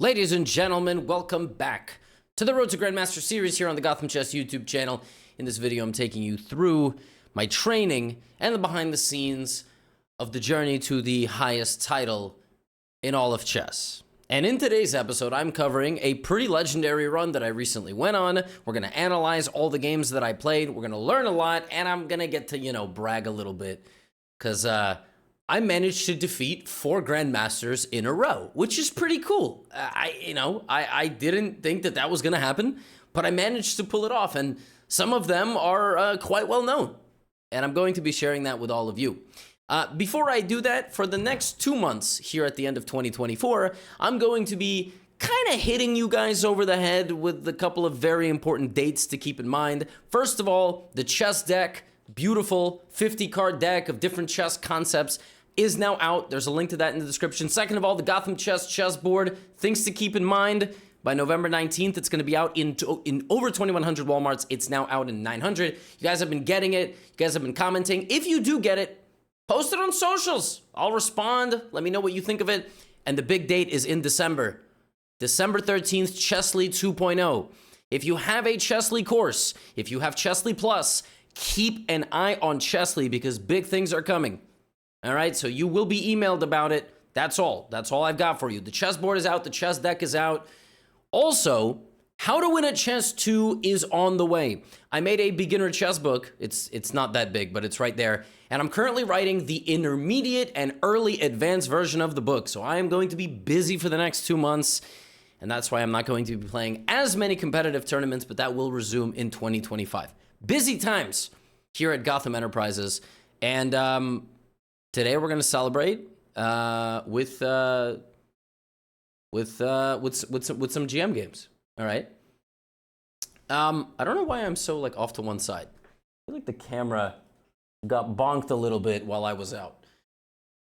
Ladies and gentlemen, welcome back to the Road to Grandmaster series here on the GothamChess YouTube channel. In this video, I'm taking you through my training and the behind the scenes of the journey to the highest title in all of chess. And in today's episode, I'm covering a pretty legendary run that I recently went on. We're going to analyze all the games that I played. We're going to learn a lot, and I'm going to get to, brag a little bit because I managed to defeat 4 grandmasters in a row, which is pretty cool. I didn't think that was going to happen, but I managed to pull it off, and some of them are quite well known, and I'm going to be sharing that with all of you. Before I do that, for the next 2 months here at the end of 2024, I'm going to be kind of hitting you guys over the head with a couple of very important dates to keep in mind. First of all, the chess deck, beautiful 50-card deck of different chess concepts, is now out. There's a link to that in the description. Second of all, the GothamChess chessboard, things to keep in mind. By November 19th, it's going to be out in over 2,100 Walmarts. It's now out in 900. You guys have been getting it. You guys have been commenting. If you do get it, post it on socials. I'll respond. Let me know what you think of it. And the big date is in December. December 13th, Chessly 2.0. If you have a Chessly course, if you have Chessly Plus, keep an eye on Chessly because big things are coming. All right, so you will be emailed about it. That's all. That's all I've got for you. The chessboard is out. The chess deck is out. Also, How to Win at Chess 2 is on the way. I made a beginner chess book. It's not that big, but it's right there. And I'm currently writing the intermediate and early advanced version of the book. So I am going to be busy for the next 2 months. And that's why I'm not going to be playing as many competitive tournaments, but that will resume in 2025. Busy times here at Gotham Enterprises. And today we're going to celebrate with some GM games. All right. I don't know why I'm so off to one side. I feel like the camera got bonked a little bit while I was out.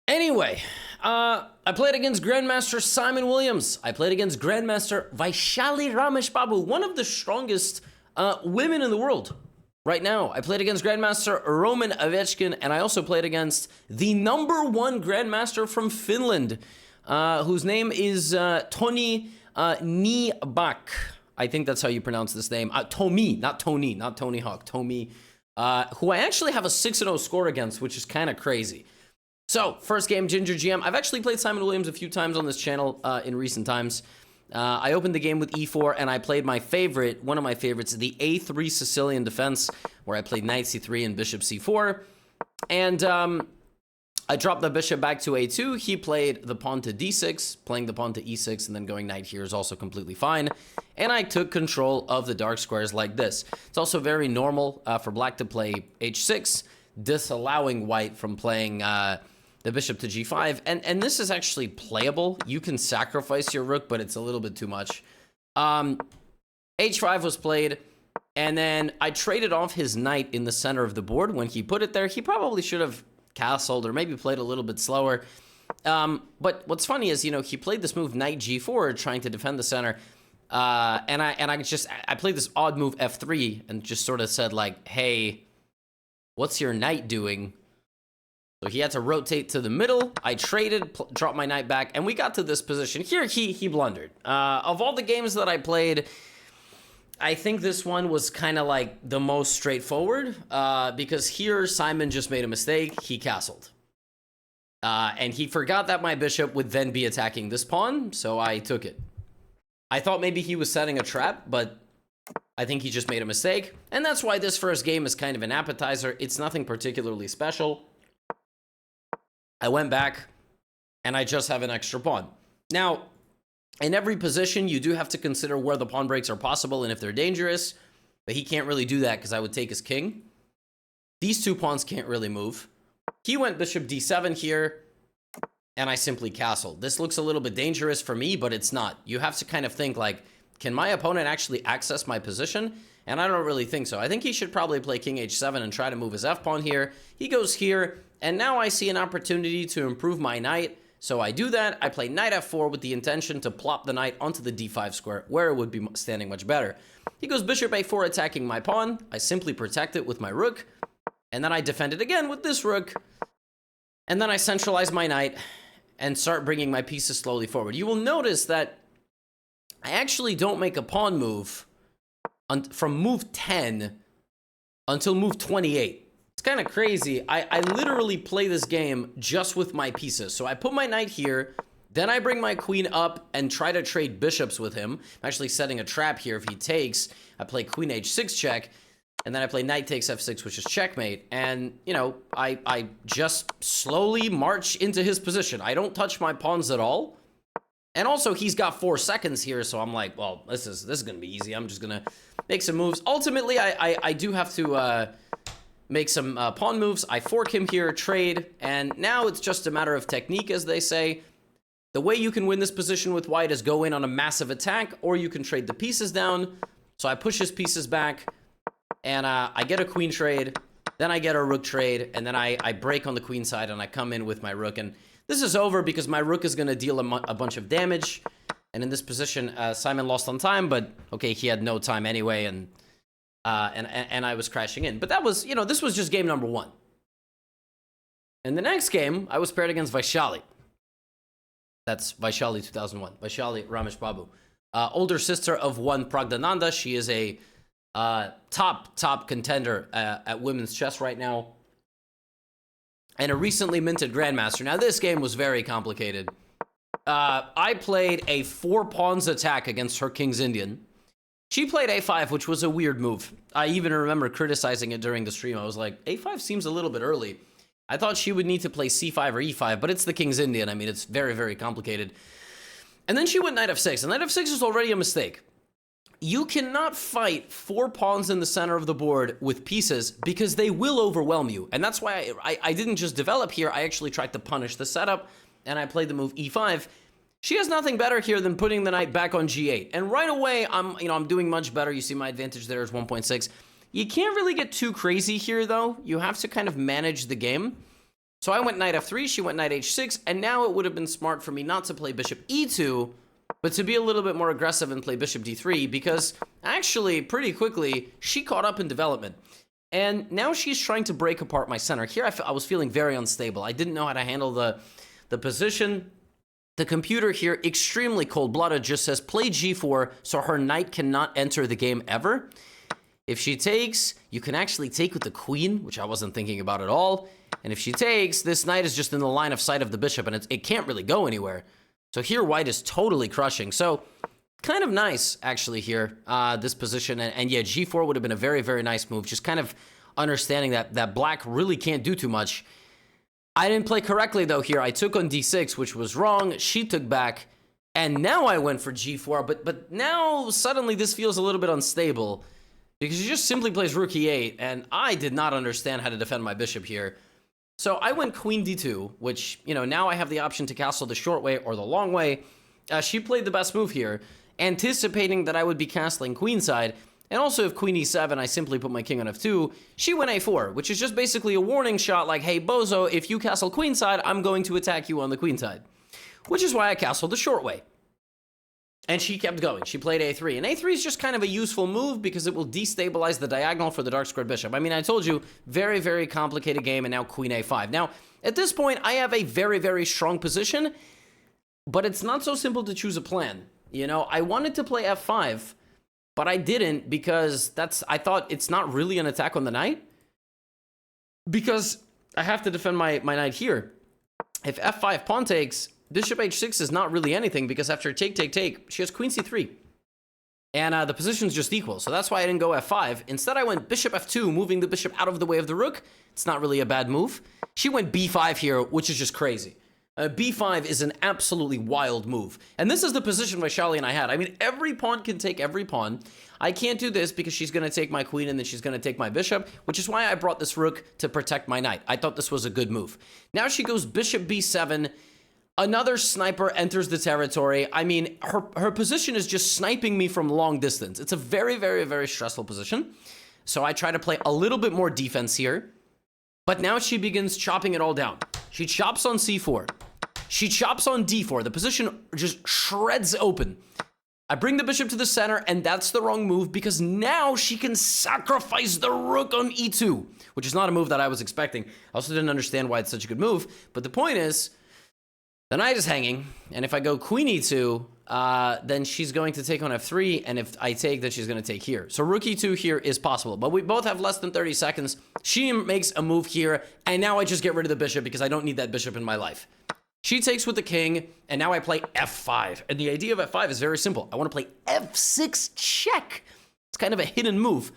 Anyway, I played against Grandmaster Simon Williams. I played against Grandmaster Vaishali Ramish Babu, one of the strongest women in the world right now. I played against Grandmaster Roman Avkin, and I also played against the #1 Grandmaster from Finland, whose name is Toni Niebak. I think that's how you pronounce this name. Tomi, not Tony Hawk. Tomi, who I actually have a 6-0 score against, which is kind of crazy. So, first game, Ginger GM. I've actually played Simon Williams a few times on this channel in recent times. I opened the game with e4, and I played my favorite, one of my favorites, the a3 Sicilian defense, where I played knight c3 and bishop c4. And I dropped the bishop back to a2. He played the pawn to d6. Playing the pawn to e6 and then going knight here is also completely fine. And I took control of the dark squares like this. It's also very normal for black to play h6, disallowing white from playing the bishop to g5. And this is actually playable. You can sacrifice your rook, but it's a little bit too much. h5 was played. And then I traded off his knight in the center of the board. When he put it there, he probably should have castled or maybe played a little bit slower. But what's funny is, he played this move knight g4 trying to defend the center. And I played this odd move f3 and just sort of said hey, what's your knight doing? So he had to rotate to the middle. I traded, dropped my knight back, and we got to this position. Here he blundered. Of all the games that I played, I think this one was kind of the most straightforward because here Simon just made a mistake. He castled. And he forgot that my bishop would then be attacking this pawn, so I took it. I thought maybe he was setting a trap, but I think he just made a mistake. And that's why this first game is kind of an appetizer. It's nothing particularly special. I went back, and I just have an extra pawn. Now, in every position, you do have to consider where the pawn breaks are possible and if they're dangerous, but he can't really do that because I would take his king. These 2 pawns can't really move. He went bishop d7 here, and I simply castled. This looks a little bit dangerous for me, but it's not. You have to kind of think can my opponent actually access my position? And I don't really think so. I think he should probably play king h7 and try to move his f-pawn here. He goes here, and now I see an opportunity to improve my knight. So I do that. I play knight f4 with the intention to plop the knight onto the d5 square, where it would be standing much better. He goes bishop a4 attacking my pawn. I simply protect it with my rook. And then I defend it again with this rook. And then I centralize my knight and start bringing my pieces slowly forward. You will notice that I actually don't make a pawn move from move 10 until move 28. It's kind of crazy. I literally play this game just with my pieces. So I put my knight here, then I bring my queen up and try to trade bishops with him. I'm actually setting a trap here. If he takes, I play queen h6 check, and then I play knight takes f6, which is checkmate. And, you know, I just slowly march into his position. I don't touch my pawns at all. And also, he's got 4 seconds here, so I'm like, well, this is going to be easy. I'm just going to make some moves. Ultimately, I do have to make some pawn moves. I fork him here, trade, and now it's just a matter of technique, as they say. The way you can win this position with white is go in on a massive attack, or you can trade the pieces down. So I push his pieces back, and I get a queen trade, then I get a rook trade, and then I break on the queen side, and I come in with my rook. And this is over because my rook is going to deal a bunch of damage. And in this position, Simon lost on time, but okay, he had no time anyway, and I was crashing in. But that was, you know, this was just game number 1. In the next game, I was paired against Vaishali. That's Vaishali 2001. Vaishali Ramish Babu. Older sister of one Pragdananda. She is a top contender at women's chess right now. And a recently minted grandmaster. Now, this game was very complicated. I played a 4 pawns attack against her King's Indian. She played a5, which was a weird move. I even remember criticizing it during the stream. I was like, a5 seems a little bit early. I thought she would need to play c5 or e5, but it's the King's Indian. I mean, it's very, very complicated. And then she went knight f6, and knight f6 is already a mistake. You cannot fight 4 pawns in the center of the board with pieces because they will overwhelm you. And that's why I didn't just develop here. I actually tried to punish the setup, and I played the move e5. She has nothing better here than putting the knight back on g8. And right away, I'm doing much better. You see my advantage there is 1.6. You can't really get too crazy here, though. You have to kind of manage the game. So I went knight f3, she went knight h6, and now it would have been smart for me not to play bishop e2, but to be a little bit more aggressive and play bishop d3, because actually, pretty quickly, she caught up in development. And now she's trying to break apart my center. Here, I was feeling very unstable. I didn't know how to handle the position. The computer here, extremely cold-blooded, just says play g4 so her knight cannot enter the game ever. If she takes, you can actually take with the queen, which I wasn't thinking about at all. And if she takes, this knight is just in the line of sight of the bishop, and it can't really go anywhere. So here, white is totally crushing. So kind of nice, actually, here, this position. And yeah, g4 would have been a very, very nice move. Just kind of understanding that black really can't do too much. I didn't play correctly, though, here. I took on d6, which was wrong. She took back. And now I went for g4. But now, suddenly, this feels a little bit unstable. Because she just simply plays rook e8, and I did not understand how to defend my bishop here. So I went queen d2, which, you know, now I have the option to castle the short way or the long way. She played the best move here, anticipating that I would be castling queenside. And also, if queen e7, I simply put my king on f2. She went a4, which is just basically a warning shot like, hey, bozo, if you castle queenside, I'm going to attack you on the queenside. Which is why I castled the short way. And she kept going. She played a3. And a3 is just kind of a useful move because it will destabilize the diagonal for the dark squared bishop. I mean, I told you, very, very complicated game, and now queen a5. Now, at this point, I have a very, very strong position, but it's not so simple to choose a plan. You know, I wanted to play f5, but I didn't because I thought it's not really an attack on the knight because I have to defend my knight here. If f5 pawn takes, bishop h6 is not really anything because after take, she has queen c3. And the position's just equal, so that's why I didn't go f5. Instead, I went bishop f2, moving the bishop out of the way of the rook. It's not really a bad move. She went b5 here, which is just crazy. b5 is an absolutely wild move. And this is the position Vaishali and I had. I mean, every pawn can take every pawn. I can't do this because she's going to take my queen and then she's going to take my bishop, which is why I brought this rook to protect my knight. I thought this was a good move. Now she goes bishop b7. Another sniper enters the territory. I mean, her position is just sniping me from long distance. It's a very, very, very stressful position. So I try to play a little bit more defense here. But now she begins chopping it all down. She chops on c4. She chops on d4. The position just shreds open. I bring the bishop to the center, and that's the wrong move because now she can sacrifice the rook on e2, which is not a move that I was expecting. I also didn't understand why it's such a good move. But the point is, the knight is hanging, and if I go queen e2, then she's going to take on f3, and if I take, then she's going to take here. So rook e2 here is possible, but we both have less than 30 seconds. She makes a move here, and now I just get rid of the bishop because I don't need that bishop in my life. She takes with the king, and now I play f5. And the idea of f5 is very simple. I want to play f6 check. It's kind of a hidden move.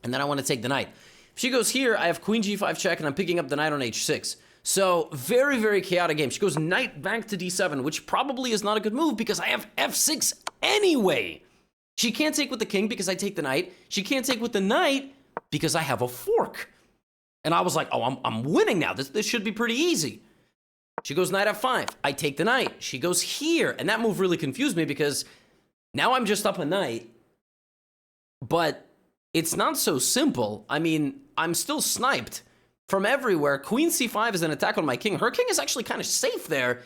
And then I want to take the knight. If she goes here, I have queen g5 check, and I'm picking up the knight on h6. So very, very chaotic game. She goes knight back to d7, which probably is not a good move because I have f6 anyway. She can't take with the king because I take the knight. She can't take with the knight because I have a fork. And I was like, oh, I'm winning now. This should be pretty easy. She goes knight f5. I take the knight. She goes here. And that move really confused me because now I'm just up a knight. But it's not so simple. I mean, I'm still sniped from everywhere. Queen c5 is an attack on my king. Her king is actually kind of safe there.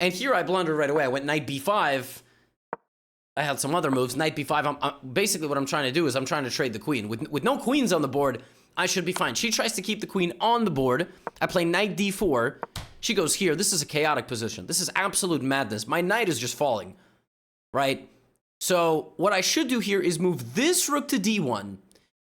And here I blundered right away. I went knight b5. I had some other moves. Knight b5. Basically what I'm trying to do is I'm trying to trade the queen. With no queens on the board, I should be fine. She tries to keep the queen on the board. I play knight d4. She goes here. This is a chaotic position. This is absolute madness. My knight is just falling, right? So what I should do here is move this rook to d1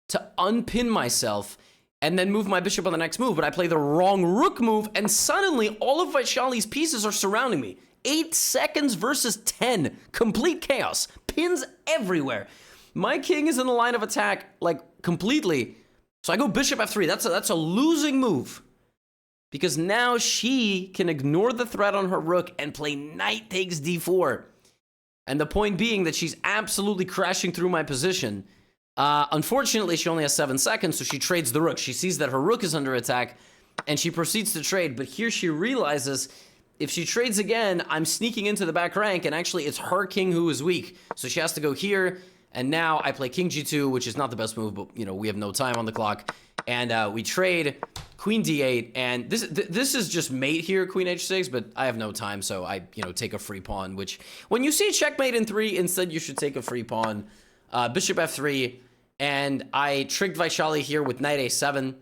to unpin myself and then move my bishop on the next move. But I play the wrong rook move, and suddenly all of Vaishali's pieces are surrounding me. 8 seconds versus 10. Complete chaos. Pins everywhere. My king is in the line of attack, like, completely. So I go bishop f3. That's a losing move. Because now she can ignore the threat on her rook and play knight takes d4. And the point being that she's absolutely crashing through my position. Unfortunately, she only has 7 seconds, so she trades the rook. She sees that her rook is under attack, and she proceeds to trade. But here she realizes if she trades again, I'm sneaking into the back rank, and actually it's her king who is weak. So she has to go here, and now I play king g2, which is not the best move, but, you know, we have no time on the clock. And we trade queen d8, and this is just mate here, queen h6, but I have no time, so I, you know, take a free pawn, which, when you see checkmate in 3, instead you should take a free pawn. Bishop f3, and I tricked Vaishali here with knight a7.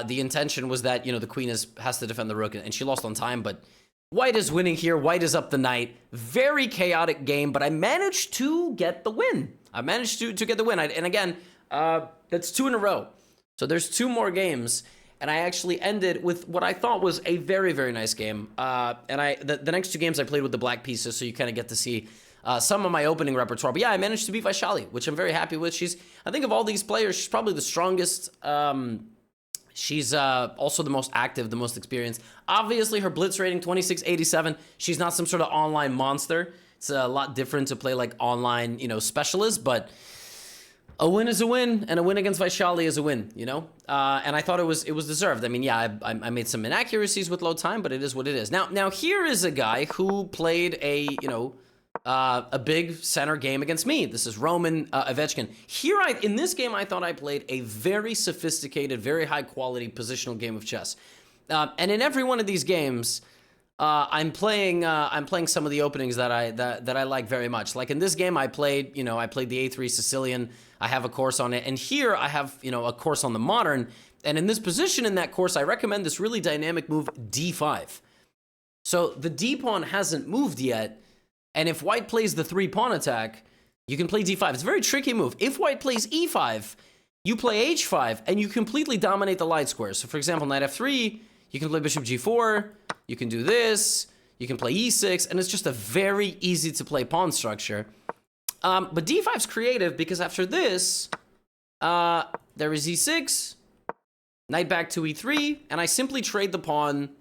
The intention was that, you know, the queen has to defend the rook, and she lost on time, but white is winning here. White is up the knight. Very chaotic game, but I managed to get the win. I managed to get the win, and again, that's 2 in a row. So there's 2 more games, and I actually ended with what I thought was a very, very nice game. And the next 2 games I played with the black pieces, so you kind of get to see some of my opening repertoire. But yeah, I managed to beat Vaishali, which I'm very happy with. I think of all these players, she's probably the strongest. She's also the most active, the most experienced. Obviously, her blitz rating, 2687. She's not some sort of online monster. It's a lot different to play like online, you know, specialist, but a win is a win, and a win against Vaishali is a win, you know? And I thought it was deserved. I mean, yeah, I made some inaccuracies with low time, but it is what it is. Now here is a guy who played a, you know, a big center game against me. This is Roman Avkin. Here, in this game, I thought I played a very sophisticated, very high-quality positional game of chess. And in every one of these games, I'm playing some of the openings that I like very much. Like in this game, I played the A3 Sicilian. I have a course on it, and here I have, you know, a course on the modern. And in this position in that course, I recommend this really dynamic move d5. So the d pawn hasn't moved yet, and if white plays the 3-pawn attack, you can play d5. It's a very tricky move. If white plays e5, you play h5, and you completely dominate the light squares. So for example, knight f3. You can play bishop g4, you can do this, you can play e6, and it's just a very easy to play pawn structure. But d5's creative because after this, there is e6, knight back to e3, and I simply trade the pawn,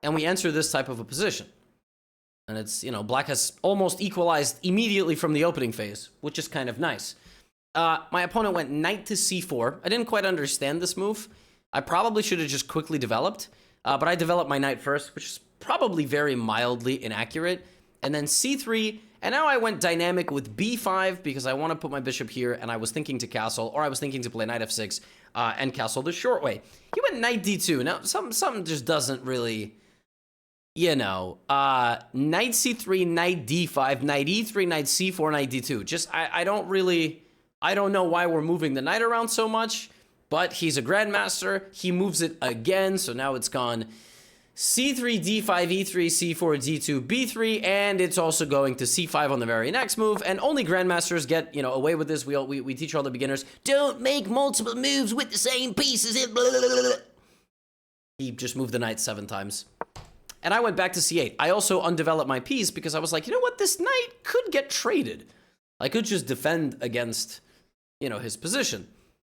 and we enter this type of a position. And it's, you know, black has almost equalized immediately from the opening phase, which is kind of nice. My opponent went knight to c4. I didn't quite understand this move. I probably should have just quickly developed, but I developed my knight first, which is probably very mildly inaccurate. And then c3, and now I went dynamic with b5 because I want to put my bishop here, and I was thinking to castle, or I was thinking to play knight f6 and castle the short way. He went knight d2. Now, something just doesn't really, you know, knight c3, knight d5, knight e3, knight c4, knight d2. Just, I don't know why we're moving the knight around so much. But he's a grandmaster. He moves it again, so now it's gone c3, d5, e3, c4, d2, b3, and it's also going to c5 on the very next move, and only grandmasters get, you know, away with this. We teach all the beginners, don't make multiple moves with the same pieces. He just moved the knight 7 times. And I went back to c8. I also undeveloped my piece because I was like, you know what, this knight could get traded. I could just defend against, you know, his position.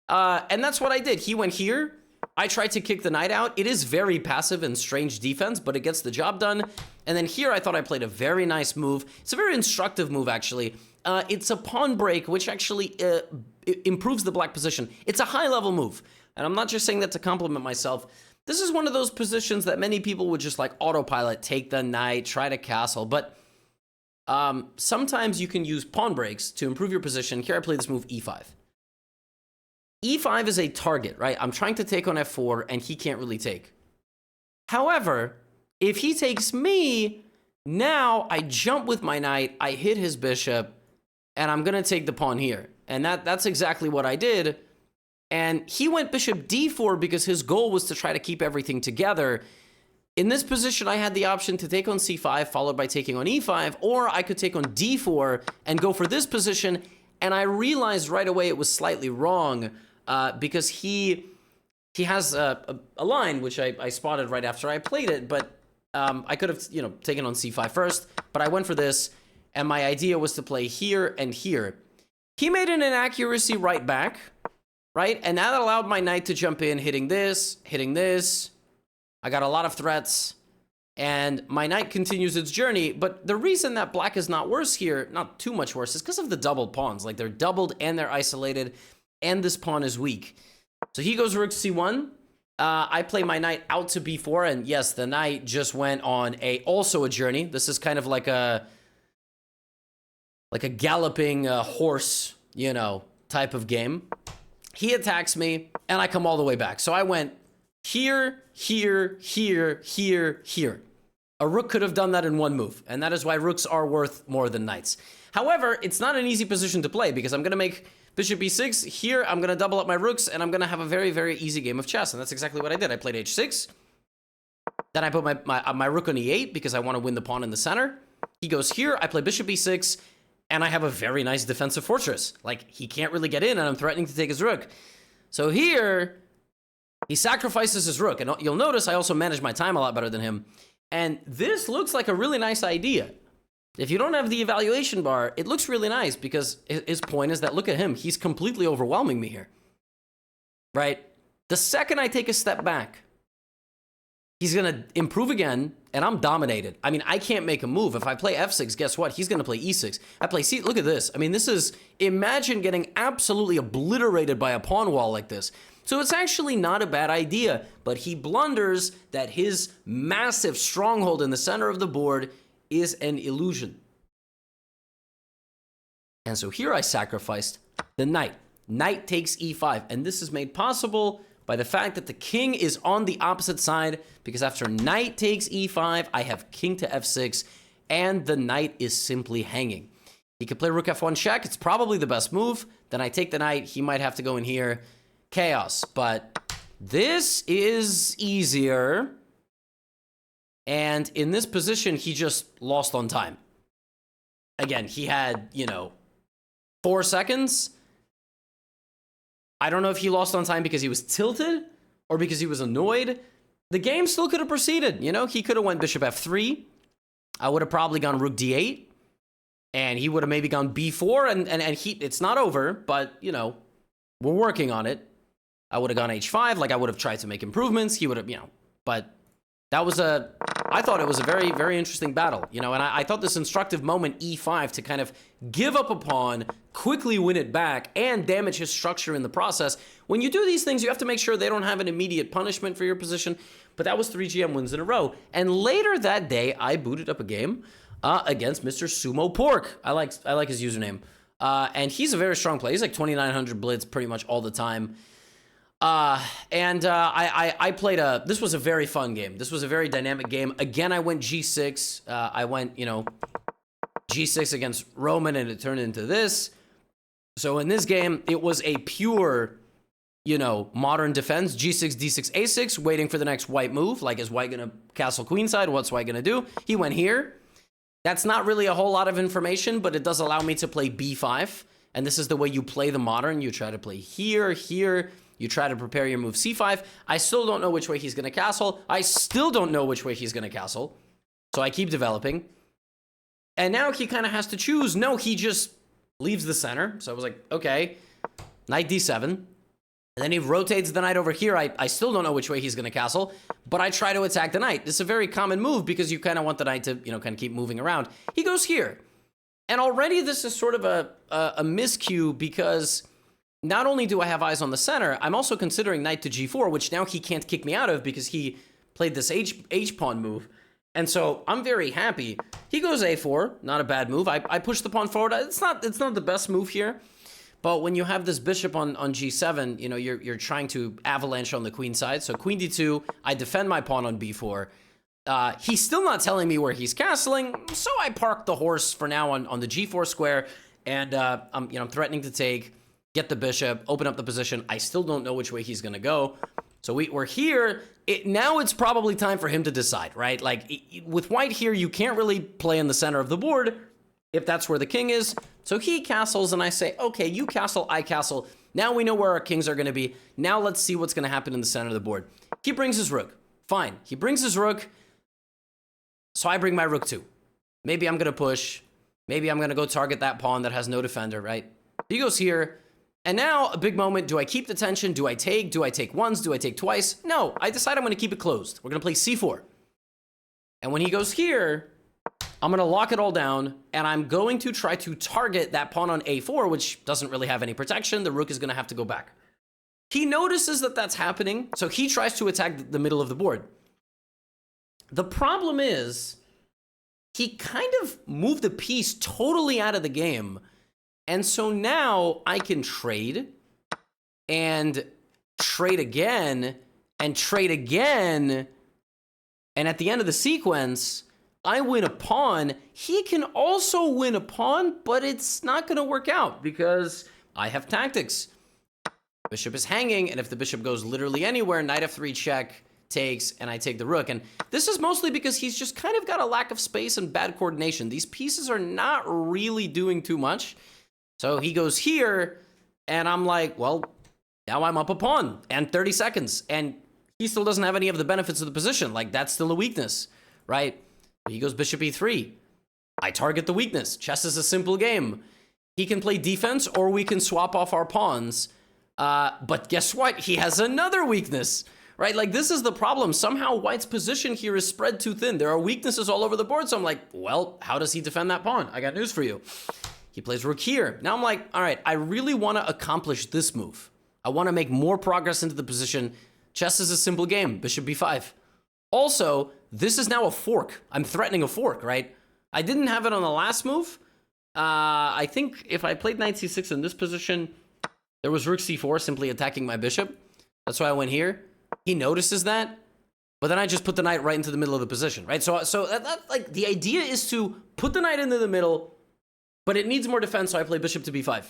And that's what I did. He went here. I tried to kick the knight out. It is very passive and strange defense, but it gets the job done. And then here I thought I played a very nice move. It's a very instructive move, actually. It's a pawn break, which actually improves the black position. It's a high-level move. And I'm not just saying that to compliment myself. This is one of those positions that many people would just like autopilot, take the knight, try to castle. But sometimes you can use pawn breaks to improve your position. Here I play this move e5. e5 is a target, right? I'm trying to take on f4, and he can't really take. However, if he takes me, now I jump with my knight, I hit his bishop, and I'm going to take the pawn here. And that's exactly what I did. And he went bishop d4 because his goal was to try to keep everything together. In this position, I had the option to take on c5, followed by taking on e5, or I could take on d4 and go for this position. And I realized right away it was slightly wrong because he has a line, which I spotted right after I played it, but I could have, you know, taken on c5 first, but I went for this, and my idea was to play here and here. He made an inaccuracy right back, right? And that allowed my knight to jump in, hitting this, hitting this. I got a lot of threats, and my knight continues its journey. But the reason that black is not worse here, not too much worse, is because of the doubled pawns. Like, they're doubled and they're isolated, and this pawn is weak. So he goes rook c1. I play my knight out to b4, and yes, the knight just went on also a journey. This is kind of like a galloping horse, you know, type of game. He attacks me, and I come all the way back. So I went here, here, here, here, here. A rook could have done that in one move, and that is why rooks are worth more than knights. However, it's not an easy position to play because I'm going to make bishop b6. Here, I'm going to double up my rooks, and I'm going to have a very, very easy game of chess, and that's exactly what I did. I played h6. Then I put my rook on e8 because I want to win the pawn in the center. He goes here. I play bishop b6. And I have a very nice defensive fortress. Like, he can't really get in, and I'm threatening to take his rook. So here, he sacrifices his rook. And you'll notice I also manage my time a lot better than him. And this looks like a really nice idea. If you don't have the evaluation bar, it looks really nice because his point is that, look at him. He's completely overwhelming me here. Right? The second I take a step back, he's going to improve again, and I'm dominated. I mean, I can't make a move. If I play f6, guess what? He's going to play e6. I play c. Look at this. I mean, this is, imagine getting absolutely obliterated by a pawn wall like this. So it's actually not a bad idea, but he blunders that his massive stronghold in the center of the board is an illusion. And so here I sacrificed the knight. Knight takes e5, and this is made possible by the fact that the king is on the opposite side, because after knight takes e5, I have king to f6, and the knight is simply hanging. He could play rook f1 check. It's probably the best move. Then I take the knight. He might have to go in here. Chaos. But this is easier. And in this position, he just lost on time. Again, he had, 4 seconds. I don't know if he lost on time because he was tilted or because he was annoyed. The game still could have proceeded. He could have went bishop f3. I would have probably gone rook d8. And he would have maybe gone b4. And it's not over, but, we're working on it. I would have gone h5. Like, I would have tried to make improvements. He would have, but that was I thought it was a very, very interesting battle, and I thought this instructive moment, e5, to kind of give up a pawn, quickly win it back, and damage his structure in the process. When you do these things, you have to make sure they don't have an immediate punishment for your position, but that was 3 GM wins in a row. And later that day, I booted up a game against Mr. Sumo Pork. I like his username. And he's a very strong player. He's like 2,900 blitz pretty much all the time. I played this was a very fun game. This was a very dynamic game. Again, I went G6. I went, G6 against Roman, and it turned into this. So in this game, it was a pure you know, modern defense, g6, d6, a6, waiting for the next white move. Like, is white going to castle queenside? What's white going to do? He went here. That's not really a whole lot of information, but it does allow me to play b5. And this is the way you play the modern. You try to play here, here. You try to prepare your move c5. I still don't know which way he's going to castle. I still don't know which way he's going to castle. So I keep developing. And now he kind of has to choose. No, he just leaves the center. So I was like, okay, knight d7. And then he rotates the knight over here. I still don't know which way he's going to castle, but I try to attack the knight. This is a very common move because you kind of want the knight to, you know, kind of keep moving around. He goes here. And already this is sort of a miscue because not only do I have eyes on the center, I'm also considering knight to g4, which now he can't kick me out of because he played this h-pawn move. And so I'm very happy. He goes a4, not a bad move. I push the pawn forward. It's not the best move here. But when you have this bishop on g7, you know, you're trying to avalanche on the queen side. So queen d2, I defend my pawn on b4. He's still not telling me where he's castling, so I park the horse for now on the g4 square, and I'm threatening to take, get the bishop, open up the position. I still don't know which way he's gonna go. So we're here. Now it's probably time for him to decide, right? Like, with white here, you can't really play in the center of the board if that's where the king is. So he castles, and I say, okay, you castle, I castle. Now we know where our kings are going to be. Now let's see what's going to happen in the center of the board. He brings his rook. Fine. He brings his rook. So I bring my rook too. Maybe I'm going to push. Maybe I'm going to go target that pawn that has no defender, right? He goes here. And now, a big moment. Do I keep the tension? Do I take? Do I take once? Do I take twice? No, I decide I'm going to keep it closed. We're going to play c4. And when he goes here, I'm going to lock it all down, and I'm going to try to target that pawn on a4, which doesn't really have any protection. The rook is going to have to go back. He notices that that's happening, so he tries to attack the middle of the board. The problem is, he kind of moved a piece totally out of the game, and so now I can trade, and trade again, and trade again, and at the end of the sequence, I win a pawn. He can also win a pawn, but it's not going to work out because I have tactics. Bishop is hanging, and if the bishop goes literally anywhere, knight f3 check, takes, and I take the rook. And this is mostly because he's just kind of got a lack of space and bad coordination. These pieces are not really doing too much. So he goes here, and I'm like, well, now I'm up a pawn, and 30 seconds. And he still doesn't have any of the benefits of the position. Like, that's still a weakness, right? He goes bishop e3. I target the weakness. Chess is a simple game. He can play defense, or we can swap off our pawns. But guess what? He has another weakness, right? Like, this is the problem. Somehow white's position here is spread too thin. There are weaknesses all over the board. So I'm like, well, how does he defend that pawn? I got news for you. He plays rook here. Now I'm like, all right, I really want to accomplish this move. I want to make more progress into the position. Chess is a simple game. Bishop b5. Also, this is now a fork. I'm threatening a fork, right? I didn't have it on the last move. I think if I played knight c6 in this position, there was rook c4 simply attacking my bishop. That's why I went here. He notices that, but then I just put the knight right into the middle of the position, right? So like, the idea is to put the knight into the middle, but it needs more defense, so I play bishop to b5.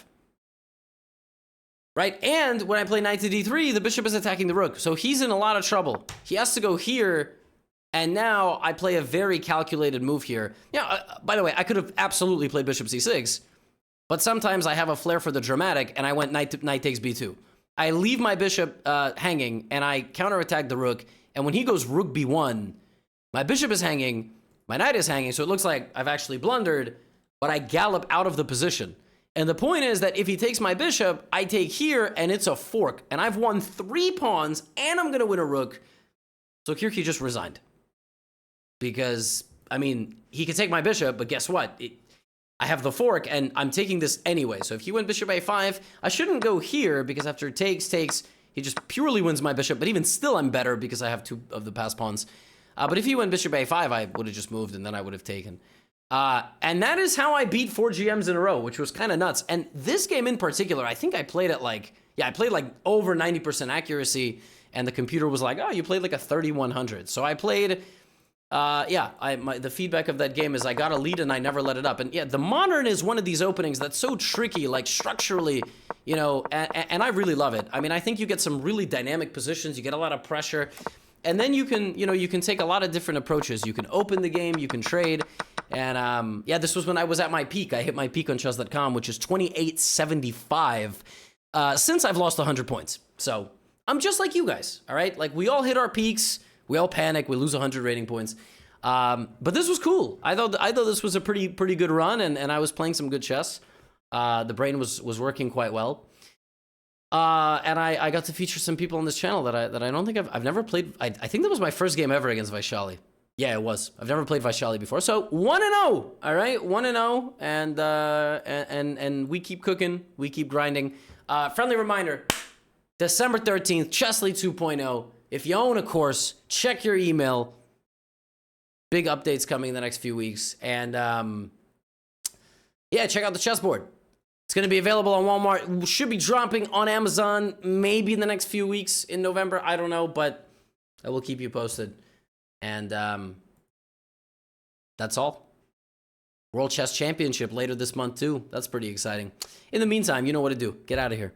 Right? And when I play knight to d3, the bishop is attacking the rook. So he's in a lot of trouble. He has to go here, and now I play a very calculated move here. Yeah, by the way, I could have absolutely played bishop c6, but sometimes I have a flair for the dramatic, and I went knight takes b2. I leave my bishop hanging, and I counterattack the rook, and when he goes rook b1, my bishop is hanging, my knight is hanging, so it looks like I've actually blundered, but I gallop out of the position. And the point is that if he takes my bishop, I take here, and it's a fork. And I've won 3 pawns, and I'm going to win a rook. So here he just resigned. Because, I mean, he could take my bishop, but guess what? I have the fork, and I'm taking this anyway. So if he went bishop a5, I shouldn't go here, because after takes, he just purely wins my bishop. But even still, I'm better, because I have 2 of the passed pawns. But if he went bishop a5, I would have just moved, and then I would have taken. And that is how I beat 4 GMs in a row, which was kind of nuts. And this game in particular, I think I played at I played like over 90% accuracy, and the computer was like, oh, you played like a 3100. So I played yeah, the feedback of that game is I got a lead and I never let it up. And yeah, the Modern is one of these openings that's so tricky, like structurally, you know, and I really love it. I mean, I think you get some really dynamic positions, you get a lot of pressure, and then you can, you know, you can take a lot of different approaches. You can open the game, you can trade, and yeah, this was when I was at my peak. I hit my peak on chess.com, which is 2875, since I've lost 100 points. So I'm just like you guys, all right? Like, we all hit our peaks, we all panic, we lose 100 rating points. But this was cool. I thought this was a pretty good run, and I was playing some good chess. The brain was working quite well. And I got to feature some people on this channel that I don't think I've never played. I think that was my first game ever against Vaishali. Yeah, it was. I've never played Vaishali before. So 1-0, all right, 1-0, and we keep cooking, we keep grinding. Friendly reminder: December 13th, Chessly 2.0. If you own a course, check your email. Big updates coming in the next few weeks, and yeah, check out the chessboard. It's going to be available on Walmart. Should be dropping on Amazon maybe in the next few weeks in November. I don't know, but I will keep you posted. And that's all. World Chess Championship later this month, too. That's pretty exciting. In the meantime, you know what to do. Get out of here.